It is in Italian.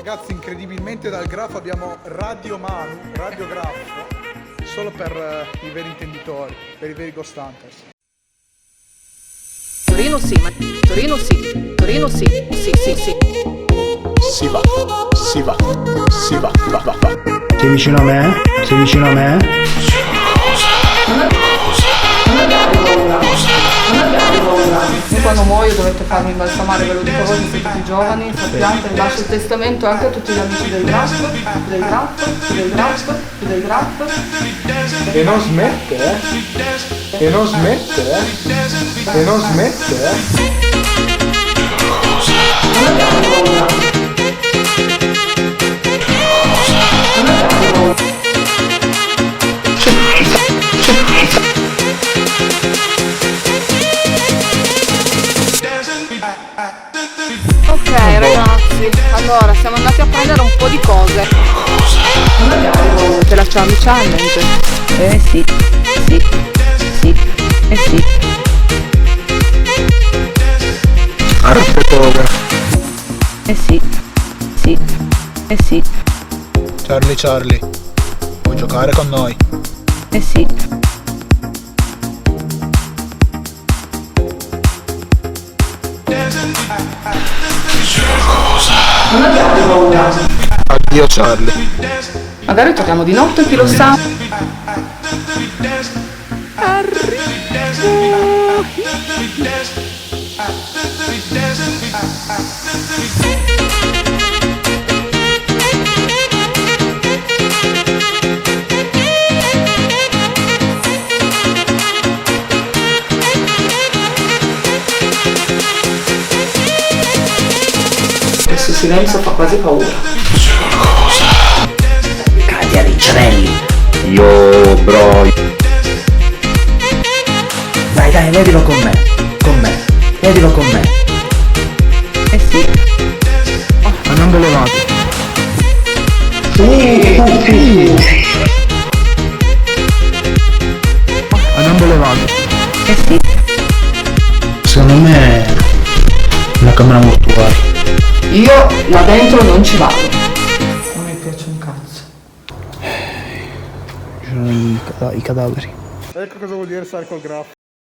Ragazzi, incredibilmente dal Graf abbiamo Radio Manu, Radio Graf, solo per i veri intenditori, per i veri Ghost Hunters. Torino sì, ma Torino sì, Torino sì, sì, sì, sì. Si va, si va, si va, va, va, va. Sei vicino a me? Sei vicino a me? Io quando muoio dovete farmi imbalsamare, ve lo dico a voi che siete più giovani, sappiate, lascio il testamento anche a tutti gli amici del Graf, del Graf, del Graf, del Graf. E non smette, eh? E non smette, eh? E non smette, eh? Ok ragazzi, allora siamo andati a prendere un po' di cose. Per la Charlie Challenge. Sì, sì, sì, sì. Arte povera. Sì, sì, sì. Charlie Charlie, vuoi giocare con noi? Sì. Addio Charlie. Magari torniamo di notte, chi lo sa. Questo silenzio fa quasi paura. Cadia ricciarelli. Yo bro. Dai, dai, vedilo con me. Con me. Vedilo con me. Sì. Ma non ve levate. Ma non ve levate. Sì. Secondo me è una camera mortuaria. Io là dentro non ci vado. Non mi piace un cazzo. Ci sono i cadaveri. Ecco cosa vuol dire stare col Graf.